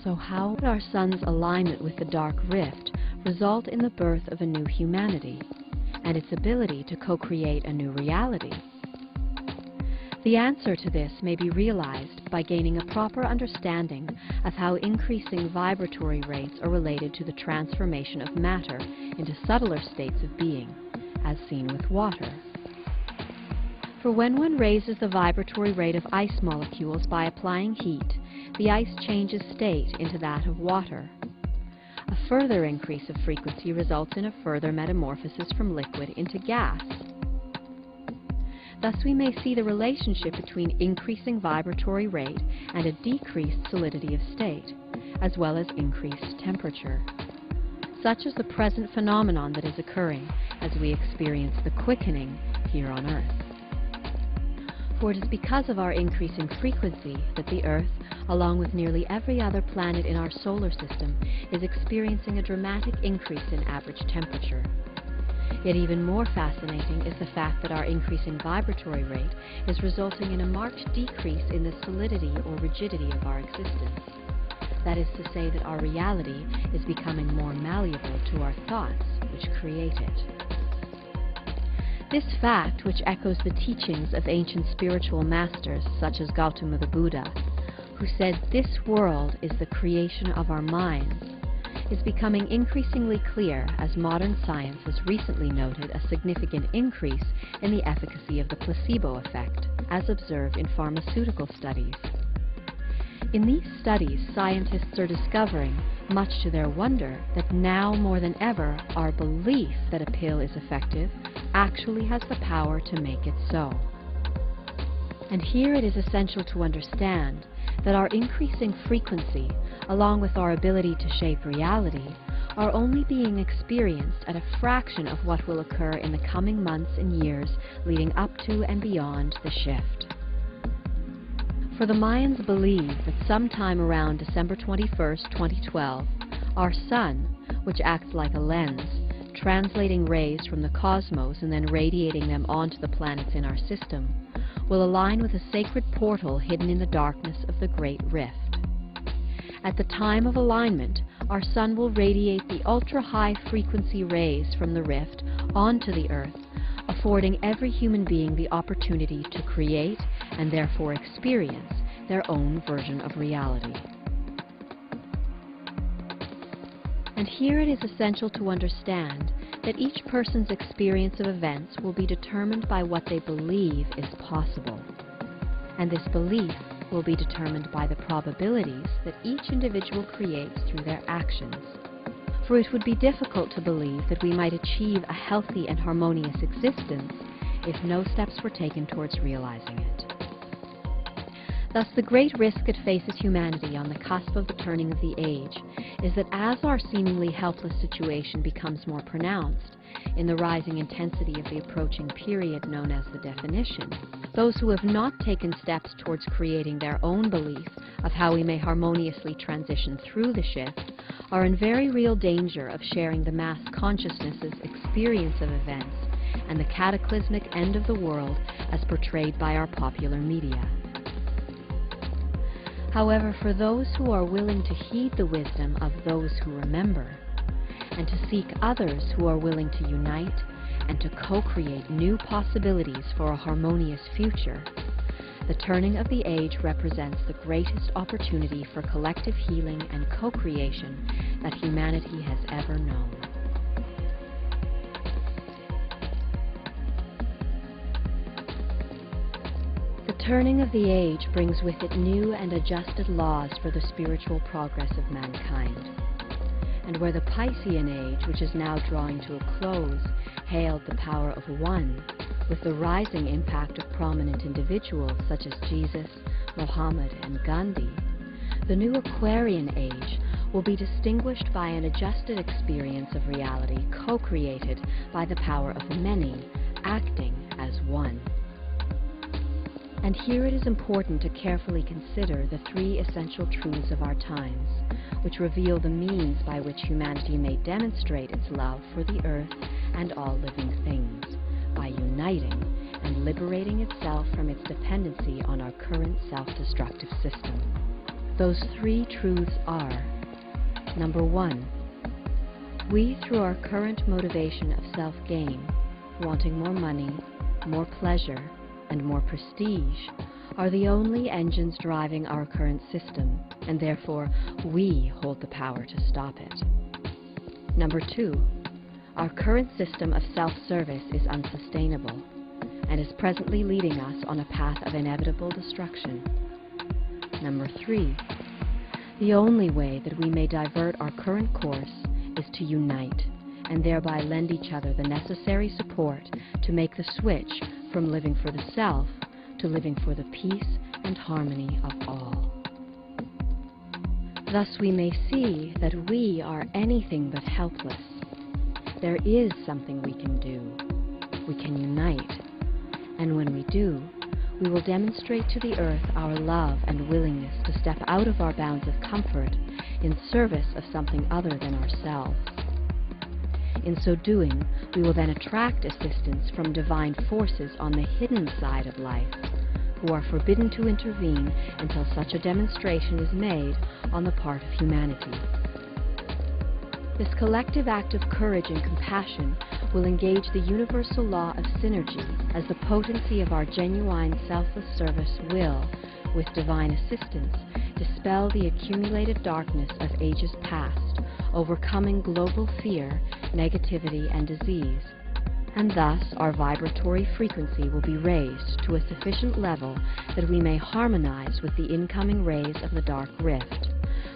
So how would our sun's alignment with the dark rift result in the birth of a new humanity and its ability to co-create a new reality? The answer to this may be realized by gaining a proper understanding of how increasing vibratory rates are related to the transformation of matter into subtler states of being, as seen with water. For when one raises the vibratory rate of ice molecules by applying heat, the ice changes state into that of water. A further increase of frequency results in a further metamorphosis from liquid into gas. Thus we may see the relationship between increasing vibratory rate and a decreased solidity of state, as well as increased temperature. Such is the present phenomenon that is occurring as we experience the quickening here on Earth. For it is because of our increasing frequency that the Earth, along with nearly every other planet in our solar system, is experiencing a dramatic increase in average temperature. Yet even more fascinating is the fact that our increasing vibratory rate is resulting in a marked decrease in the solidity or rigidity of our existence. That is to say that our reality is becoming more malleable to our thoughts, which create it. This fact, which echoes the teachings of ancient spiritual masters such as Gautama the Buddha, who said this world is the creation of our minds, is becoming increasingly clear as modern science has recently noted a significant increase in the efficacy of the placebo effect, as observed in pharmaceutical studies. In these studies, scientists are discovering, much to their wonder, that now more than ever our belief that a pill is effective actually has the power to make it so. And here it is essential to understand that our increasing frequency, along with our ability to shape reality, are only being experienced at a fraction of what will occur in the coming months and years leading up to and beyond the shift. For the Mayans believe that sometime around December 21st, 2012, our sun, which acts like a lens, translating rays from the cosmos and then radiating them onto the planets in our system, will align with a sacred portal hidden in the darkness of the Great Rift. At the time of alignment, our sun will radiate the ultra-high frequency rays from the rift onto the Earth, affording every human being the opportunity to create and therefore experience their own version of reality. And here it is essential to understand that each person's experience of events will be determined by what they believe is possible. And this belief will be determined by the probabilities that each individual creates through their actions. For it would be difficult to believe that we might achieve a healthy and harmonious existence if no steps were taken towards realizing it. Thus, the great risk that faces humanity on the cusp of the turning of the age is that as our seemingly helpless situation becomes more pronounced in the rising intensity of the approaching period known as the definition, those who have not taken steps towards creating their own belief of how we may harmoniously transition through the shift are in very real danger of sharing the mass consciousness's experience of events and the cataclysmic end of the world as portrayed by our popular media. However, for those who are willing to heed the wisdom of those who remember, and to seek others who are willing to unite and to co-create new possibilities for a harmonious future, the turning of the age represents the greatest opportunity for collective healing and co-creation that humanity has ever known. The turning of the age brings with it new and adjusted laws for the spiritual progress of mankind. And where the Piscean age, which is now drawing to a close, hailed the power of one, with the rising impact of prominent individuals such as Jesus, Muhammad, and Gandhi, the new Aquarian age will be distinguished by an adjusted experience of reality co-created by the power of many, acting as one. And here it is important to carefully consider the three essential truths of our times, which reveal the means by which humanity may demonstrate its love for the earth and all living things, by uniting and liberating itself from its dependency on our current self-destructive system. Those three truths are: number one, we, through our current motivation of self-gain, wanting more money, more pleasure, and more prestige, are the only engines driving our current system, and therefore we hold the power to stop it. Number two, our current system of self-service is unsustainable and is presently leading us on a path of inevitable destruction. Number three, the only way that we may divert our current course is to unite and thereby lend each other the necessary support to make the switch from living for the self to living for the peace and harmony of all. Thus we may see that we are anything but helpless. There is something we can do. We can unite. And when we do, we will demonstrate to the earth our love and willingness to step out of our bounds of comfort in service of something other than ourselves. In so doing, we will then attract assistance from divine forces on the hidden side of life, who are forbidden to intervene until such a demonstration is made on the part of humanity. This collective act of courage and compassion will engage the universal law of synergy, as the potency of our genuine selfless service will, with divine assistance, dispel the accumulated darkness of ages past, overcoming global fear, negativity, and disease. And thus our vibratory frequency will be raised to a sufficient level that we may harmonize with the incoming rays of the dark rift,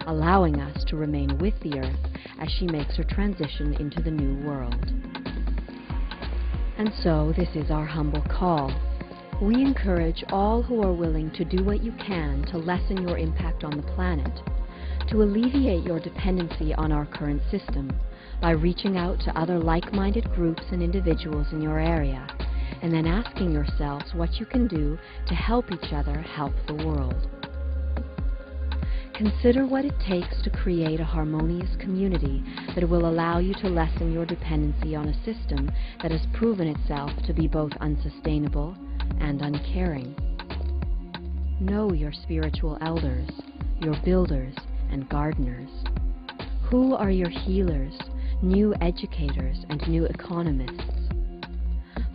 allowing us to remain with the earth as she makes her transition into the new world. And so this is our humble call. We encourage all who are willing to do what you can to lessen your impact on the planet, to alleviate your dependency on our current system by reaching out to other like-minded groups and individuals in your area, and then asking yourselves what you can do to help each other help the world. Consider what it takes to create a harmonious community that will allow you to lessen your dependency on a system that has proven itself to be both unsustainable and uncaring. Know your spiritual elders, your builders and gardeners. Who are your healers, new educators, and new economists?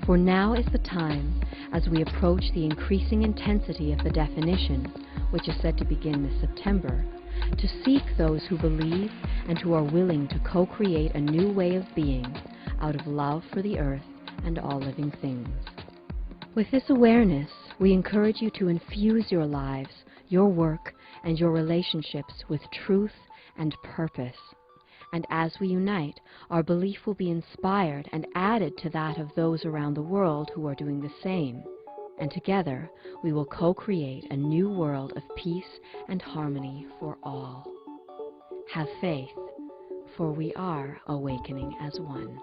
For now is the time, as we approach the increasing intensity of the definition, which is said to begin this September, to seek those who believe and who are willing to co-create a new way of being out of love for the earth and all living things. With this awareness, we encourage you to infuse your lives, your work, and your relationships with truth and purpose. And as we unite, our belief will be inspired and added to that of those around the world who are doing the same. And together, we will co-create a new world of peace and harmony for all. Have faith, for we are awakening as one.